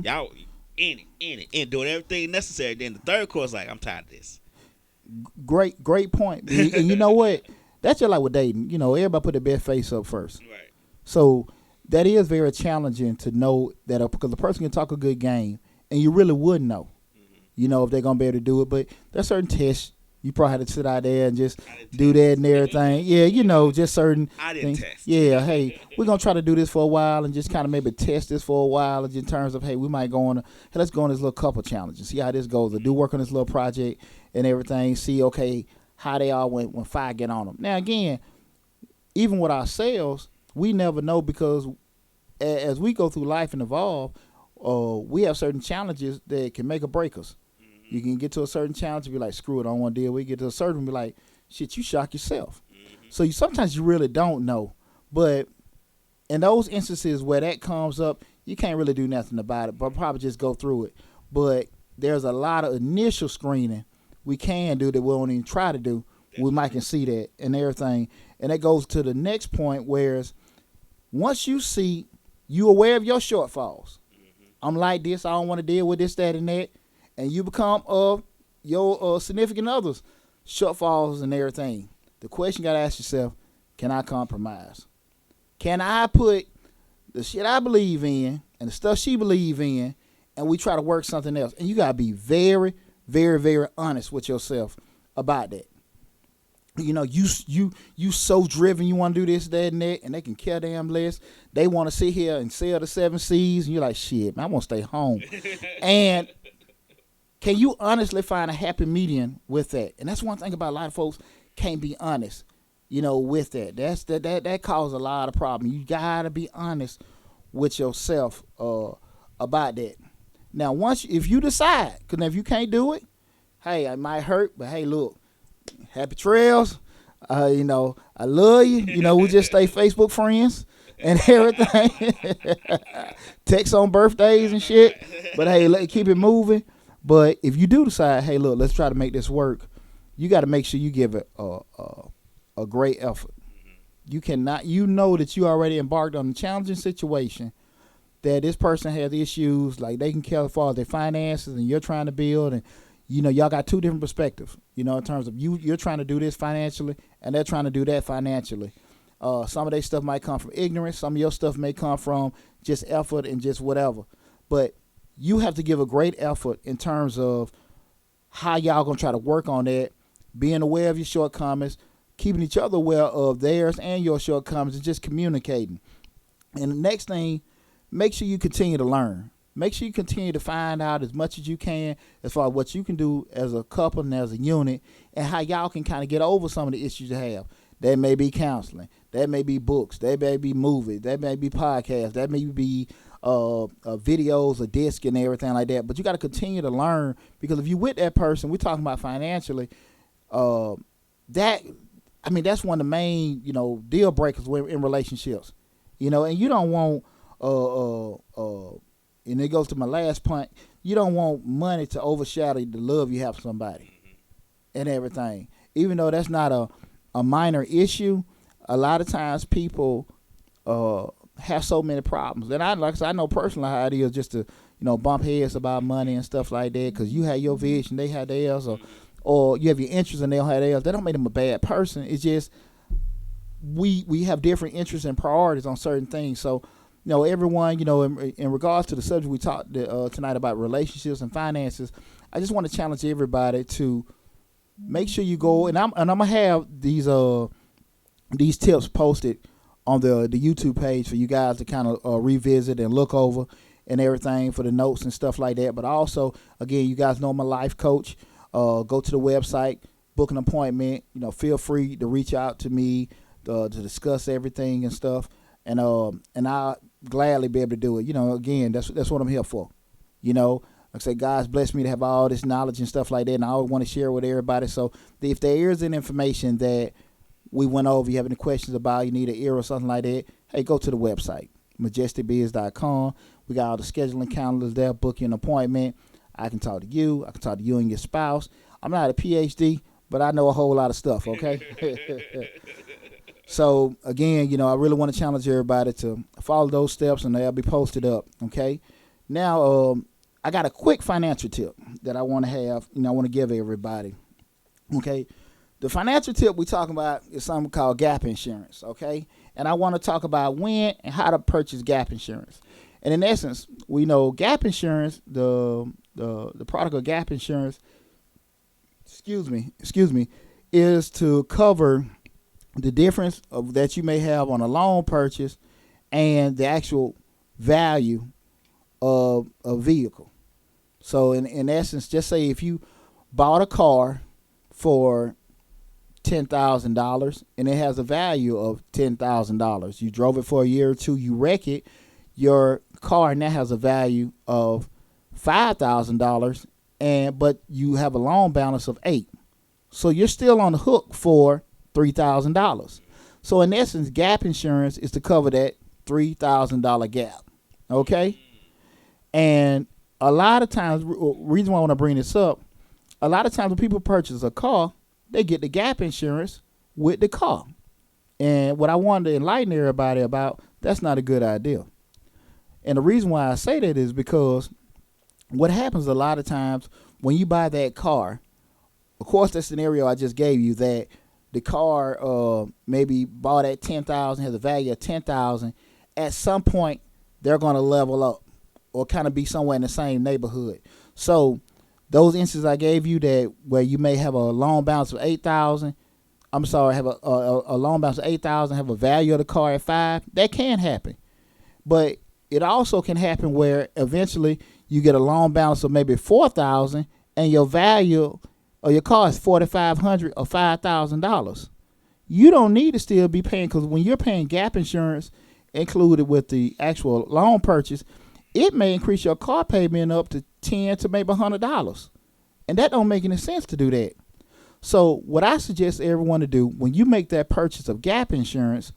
Y'all in it, doing everything necessary. Then the third quarter's like, I'm tired of this. Great point. And you know what? That's just like with dating. Everybody put their best face up first. Right. So that is very challenging to know that because a person can talk a good game, and you really wouldn't know, if they're going to be able to do it. But there's certain tests. You probably had to sit out there and just do that and everything. Yeah, just certain I didn't things. test. Yeah, hey, we're going to try to do this for a while and just kind of maybe test this for a while in terms of, hey, we might go on, let's go on this little couple challenge and see how this goes. Or do work on this little project and everything. See, okay, how they are when fire get on them. Now, again, even with ourselves, we never know, because as we go through life and evolve, we have certain challenges that can make or break us. You can get to a certain challenge and be like, screw it, I don't want to deal with it. Get to a certain and be like, shit, you shock yourself. So sometimes you really don't know. But in those instances where that comes up, you can't really do nothing about it, but probably just go through it. But there's a lot of initial screening we can do that we won't even try to do. We might can see that and everything. And that goes to the next point, whereas once you see, you aware of your shortfalls. I'm like this, I don't want to deal with this, that, and that. And you become your significant other's shortfalls and everything. The question you got to ask yourself, can I compromise? Can I put the shit I believe in and the stuff she believe in, and we try to work something else? And you got to be very, very, very honest with yourself about that. You so driven, you want to do this, that, and that, and they can care damn less. They want to sit here and sell the 7 C's, and you're like, shit, man, I want to stay home. And Can you honestly find a happy median with that? And that's one thing about a lot of folks can't be honest, with that. That causes a lot of problems. You gotta be honest with yourself about that. Now, if you decide, because if you can't do it, hey, it might hurt, but hey, look, happy trails. I love you. We just stay Facebook friends and everything. Text on birthdays and shit. But hey, keep it moving. But if you do decide, hey, look, let's try to make this work, you got to make sure you give it a great effort. You cannot, that you already embarked on a challenging situation, that this person has issues, like they can care for their finances, and you're trying to build, and y'all got two different perspectives, in terms of you're trying to do this financially, and they're trying to do that financially. Some of their stuff might come from ignorance. Some of your stuff may come from just effort and just whatever. But you have to give a great effort in terms of how y'all going to try to work on that, being aware of your shortcomings, keeping each other aware of theirs and your shortcomings, and just communicating. And the next thing, make sure you continue to learn. Make sure you continue to find out as much as you can as far as what you can do as a couple and as a unit, and how y'all can kind of get over some of the issues you have. That may be counseling. That may be books. That may be movies. That may be podcasts. That may be videos or disc and everything like that. But you got to continue to learn, because if you with that person, we're talking about financially, that's one of the main, deal breakers in relationships. And you don't want and it goes to my last point, you don't want money to overshadow the love you have for somebody and everything. Even though that's not a minor issue, a lot of times people have so many problems. And I know personally how it is just to, bump heads about money and stuff like that, because you have your vision, they have theirs, or you have your interests and they'll have theirs. That don't make them a bad person. It's just we have different interests and priorities on certain things. So, everyone, in regards to the subject we talked tonight about relationships and finances, I just want to challenge everybody to make sure you go, and I'm gonna have these tips posted on the YouTube page for you guys to kind of revisit and look over and everything, for the notes and stuff like that. But also, again, you guys know I'm a life coach. Go to the website, book an appointment. Feel free to reach out to me to discuss everything and stuff. And I'll gladly be able to do it. Again, that's what I'm here for. Like I say, God's blessed me to have all this knowledge and stuff like that, and I always want to share with everybody. So if there is any information that we went over, you have any questions about, you need an ear or something like that, hey, go to the website, majesticbiz.com. We got all the scheduling calendars there. Book you an appointment. I can talk to you. I can talk to you and your spouse. I'm not a PhD, but I know a whole lot of stuff, okay? So, again, I really want to challenge everybody to follow those steps, and they'll be posted up, okay? Now, I got a quick financial tip that I want to have, I want to give everybody, okay? The financial tip we're talking about is something called gap insurance, okay? And I want to talk about when and how to purchase gap insurance. And in essence, we know gap insurance, the product of gap insurance, excuse me, is to cover the difference that you may have on a loan purchase and the actual value of a vehicle. So in essence, just say if you bought a car for $10,000 and it has a value of $10,000, you drove it for a year or two, you wreck it, your car now has a value of $5,000, but you have a loan balance of $8,000. So you're still on the hook for $3,000. So in essence, gap insurance is to cover that $3,000 gap. Okay? And a lot of times, reason why I want to bring this up, a lot of times when people purchase a car, they get the gap insurance with the car. And what I wanted to enlighten everybody about, that's not a good idea. And the reason why I say that is because what happens a lot of times when you buy that car, of course, that scenario I just gave you, that the car maybe bought at $10,000, has a value of $10,000. At some point, they're going to level up or kind of be somewhere in the same neighborhood. So those instances I gave you that where you may have a loan balance of $8,000, have a loan balance of $8,000, have a value of the car at $5,000, that can happen. But it also can happen where eventually you get a loan balance of maybe $4,000 and your value of your car is $4,500 or $5,000. You don't need to still be paying, because when you're paying gap insurance included with the actual loan purchase, it may increase your car payment up to $10 to maybe $100, and that don't make any sense to do that. So what I suggest everyone to do when you make that purchase of gap insurance,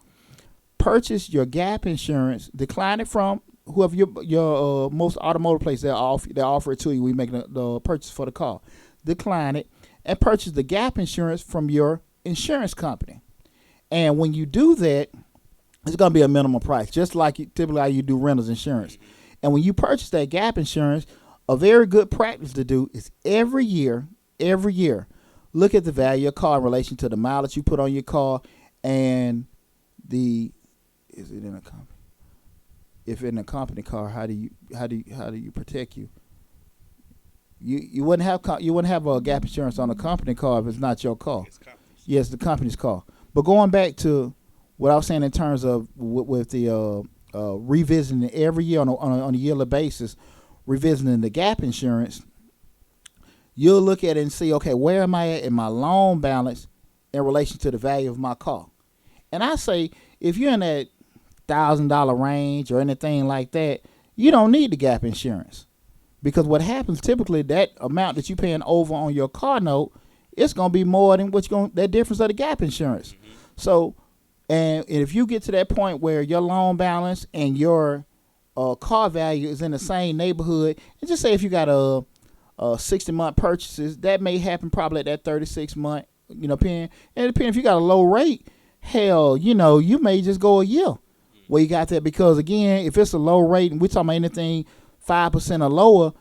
purchase your gap insurance, decline it from whoever your most automotive place that offer it to you when you make the purchase for the car. Decline it and purchase the gap insurance from your insurance company. And when you do that, it's going to be a minimum price, just like typically how you do renters insurance. And when you purchase that gap insurance, a very good practice to do is every year, look at the value of your car in relation to the mileage you put on your car and is it in a company? If in a company car, how do you protect you? You wouldn't have a gap insurance on a company car if it's not your car. Yes, the company's car. But going back to what I was saying in terms of with the revisiting every year on a yearly basis, revisiting the gap insurance, you'll look at it and see, okay, where am I at in my loan balance in relation to the value of my car? And I say, if you're in that $1,000 range or anything like that, you don't need the gap insurance, because what happens typically, that amount that you're paying over on your car note, it's gonna be more than that difference of the gap insurance. Mm-hmm. So, and if you get to that point where your loan balance and your car value is in the same neighborhood, and just say if you got a 60-month purchases, that may happen probably at that 36-month, period. And it depends if you got a low rate. Hell, you may just go a year where you got that, because again, if it's a low rate and we're talking about anything 5% or lower,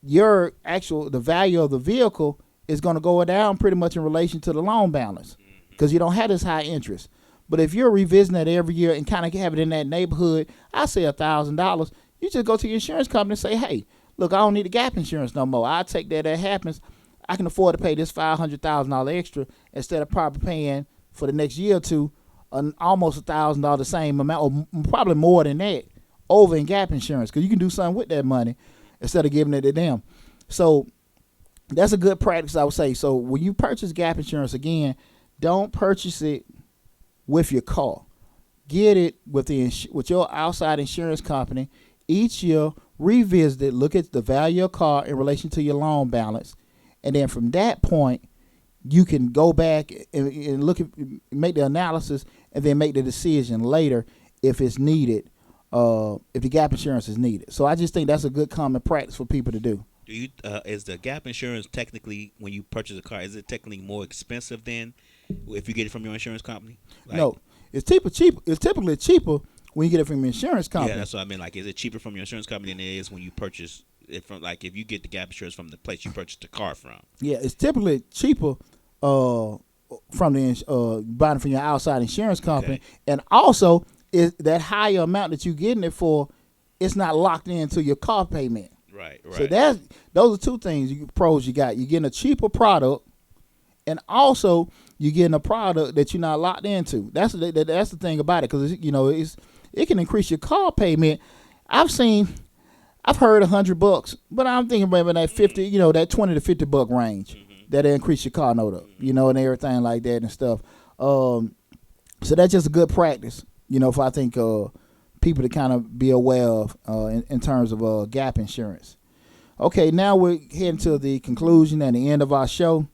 the value of the vehicle is going to go down pretty much in relation to the loan balance, because you don't have this high interest. But if you're revisiting that every year and kind of have it in that neighborhood, I say $1,000, you just go to your insurance company and say, hey, look, I don't need the gap insurance no more. I'll take that happens. I can afford to pay this $500,000 extra instead of probably paying for the next year or two almost $1,000, the same amount, or probably more than that, over in gap insurance, because you can do something with that money instead of giving it to them. So that's a good practice, I would say. So when you purchase gap insurance, again, don't purchase it with your car. Get it with your outside insurance company. Each year, revisit it, look at the value of your car in relation to your loan balance, and then from that point, you can go back and look at, make the analysis, and then make the decision later if it's needed, if the gap insurance is needed. So I just think that's a good common practice for people to do. Do you is the gap insurance technically, when you purchase a car, is it technically more expensive than if you get it from your insurance company? No, it's cheaper. It's typically cheaper when you get it from your insurance company. Yeah, that's what I mean. Like, is it cheaper from your insurance company than it is when you purchase it from, like, if you get the gap insurance from the place you purchased the car from? Yeah, it's typically cheaper from the buying from your outside insurance company, okay. And also is that higher amount that you're getting it for, it's not locked into your car payment. Right. So those are two things. Pros you got. You're getting a cheaper product, and also you're getting a product that you're not locked into. That's the thing about it, because it can increase your car payment. I've heard $100, but I'm thinking about that 50, that $20 to $50 range. Mm-hmm. That'll increase your car note up, and everything like that and stuff. So that's just a good practice, for I think people to kind of be aware of in terms of gap insurance. Okay, now we're heading to the conclusion and the end of our show,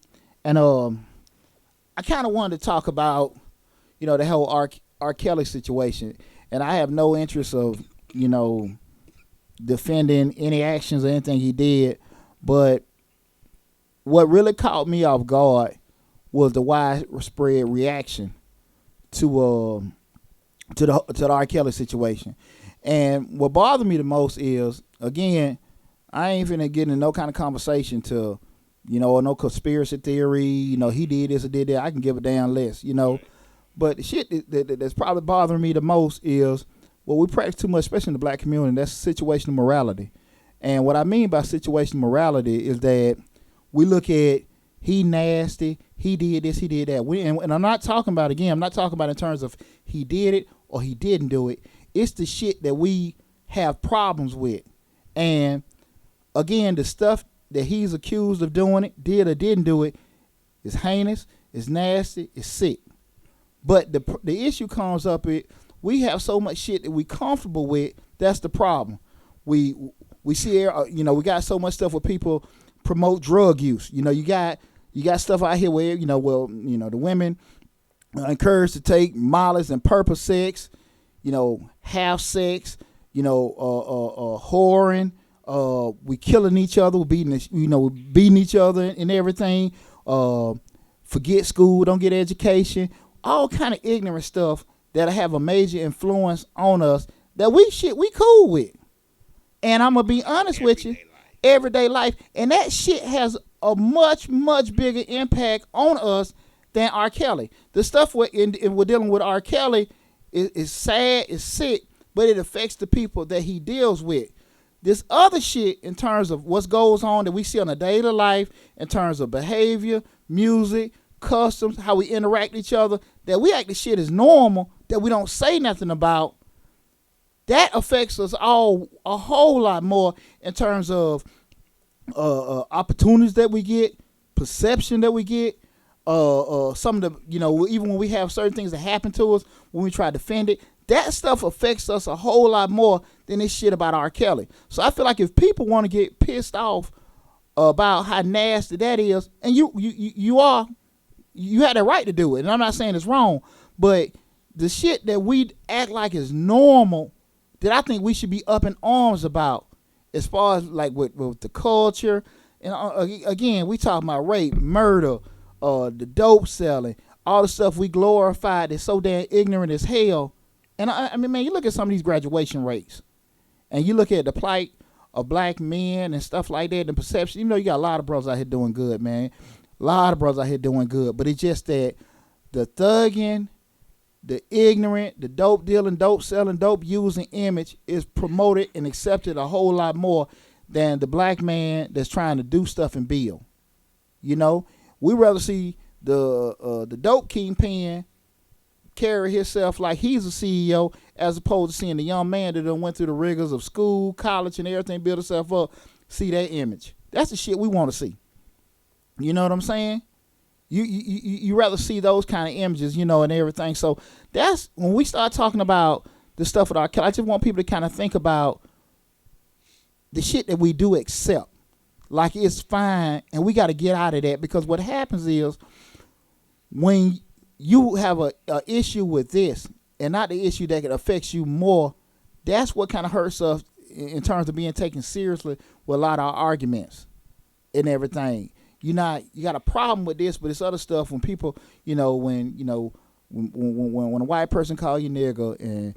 and I kind of wanted to talk about, the whole R. Kelly situation, and I have no interest of, defending any actions or anything he did, but what really caught me off guard was the widespread reaction to the R. Kelly situation. And what bothered me the most is, again, I ain't finna get into no kind of conversation to, or no conspiracy theory, he did this or did that. I can give a damn less, But the shit that's probably bothering me the most is what we practice too much, especially in the black community, that's situational morality. And what I mean by situational morality is that we look at, he nasty, he did this, he did that. And I'm not talking about in terms of he did it or he didn't do it. It's the shit that we have problems with. And again, the stuff that he's accused of doing it, did or didn't do it, is heinous, is nasty, is sick. But the issue comes up with we have so much shit that we comfortable with. That's the problem. We we see we got so much stuff where people promote drug use. You got stuff out here where the women are encouraged to take Molly's and Percocets, have sex, whoring. We killing each other, we beating each other and everything. Forget school, don't get education, all kind of ignorant stuff that have a major influence on us that we cool with. And I'm gonna be honest with you, everyday life, and that shit has a much bigger impact on us than R. Kelly. The stuff we're dealing with R. Kelly is sad, is sick, but it affects the people that he deals with. This other shit in terms of what goes on that we see on a daily life in terms of behavior, music, customs, how we interact with each other, that we act the shit is normal, that we don't say nothing about, that affects us all a whole lot more in terms of opportunities that we get, perception that we get, some of the, even when we have certain things that happen to us, when we try to defend it, that stuff affects us a whole lot more than this shit about R. Kelly. So I feel like if people want to get pissed off about how nasty that is, and you had the right to do it, and I'm not saying it's wrong, but the shit that we act like is normal, that I think we should be up in arms about, as far as like with the culture, and again, we talking about rape, murder, the dope selling, all the stuff we glorified that's so damn ignorant as hell. And I mean, man, you look at some of these graduation rates, and you look at the plight of black men and stuff like that, and perception. You got a lot of brothers out here doing good, man. A lot of brothers out here doing good, but it's just that the thugging, the ignorant, the dope dealing, dope selling, dope using image is promoted and accepted a whole lot more than the black man that's trying to do stuff and build. We rather see the dope kingpin carry himself like he's a CEO, as opposed to seeing the young man that done went through the rigors of school, college, and everything, build himself up, see that image. That's the shit we want to see. You know what I'm saying? You rather see those kind of images, and everything. So that's when we start talking about the stuff with our I just want people to kind of think about the shit that we do accept. Like it's fine, and we got to get out of that, because what happens is when you have a issue with this and not the issue that affects you more, that's what kind of hurts us in terms of being taken seriously with a lot of our arguments and everything. You got a problem with this, but it's other stuff when people, when a white person call you nigga,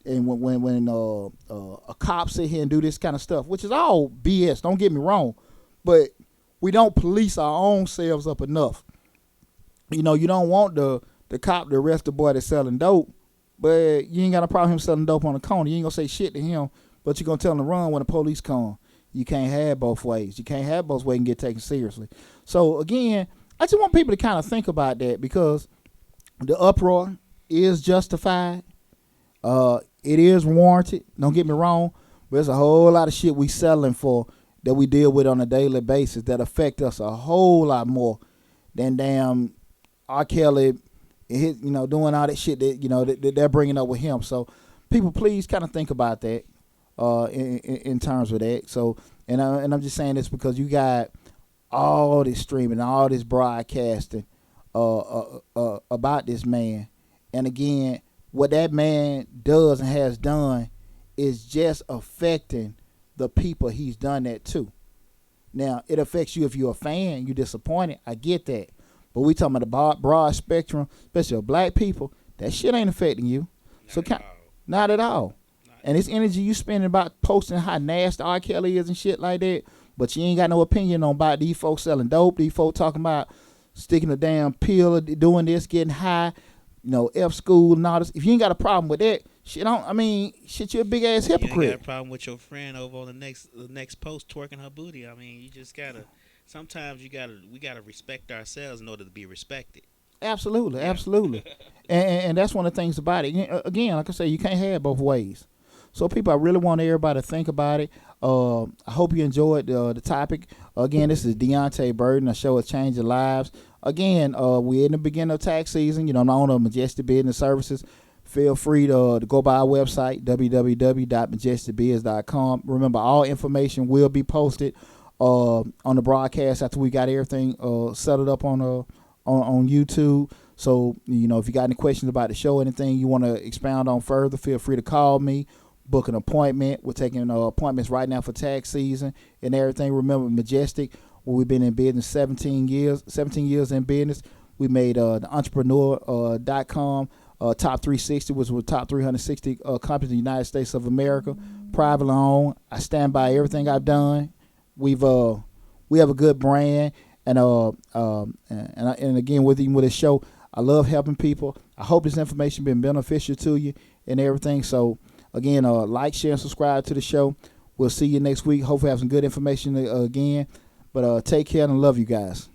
and when a cop sit here and do this kind of stuff, which is all BS, don't get me wrong, but we don't police our own selves up enough. You don't want the cop to arrest the boy that's selling dope, but you ain't got a problem him selling dope on the corner. You ain't gonna say shit to him, but you're gonna tell him to run when the police come. You can't have both ways. You can't have both ways and get taken seriously. So again, I just want people to kind of think about that, because the uproar is justified. It is warranted. Don't get me wrong, but there's a whole lot of shit we settling for that we deal with on a daily basis that affect us a whole lot more than damn R. Kelly, doing all that shit that they're bringing up with him. So people, please kind of think about that in terms of that. So, and I'm just saying this because you got all this streaming, all this broadcasting about this man. And again, what that man does and has done is just affecting the people he's done that to. Now, it affects you if you're a fan, you're disappointed. I get that. But we talking about the broad spectrum, especially of black people. That shit ain't affecting you. Not at all. And this energy you spending about posting how nasty R. Kelly is and shit like that, but you ain't got no opinion on about these folks selling dope, these folks talking about sticking a damn pill, doing this, getting high, F school and all this. If you ain't got a problem with that, shit, you're a big ass hypocrite. You ain't got a problem with your friend over on the next post twerking her booty. I mean, you just gotta. Sometimes we gotta respect ourselves in order to be respected. Absolutely. and that's one of the things about it. Again, like I say, you can't have both ways. So, people, I really want everybody to think about it. I hope you enjoyed the topic. Again, this is Deonte Burden, a show of changing lives. Again, we're in the beginning of tax season. I'm the owner of Majestic Business Services. Feel free to go by our website, www.majesticbiz.com. Remember, all information will be posted on the broadcast after we got everything set it up on YouTube. So, if you got any questions about the show, anything you want to expound on further, feel free to call me, book an appointment. We're taking appointments right now for tax season and everything. Remember, Majestic, we've been in business 17 years in business. We made the entrepreneur.com top 360, which was top 360 companies in the United States of America, privately owned. I stand by everything I've done. We have a good brand, and again, with this show, I love helping people. I hope this information been beneficial to you and everything. So again, like, share, and subscribe to the show. We'll see you next week. Hopefully have some good information again. But take care and love you guys.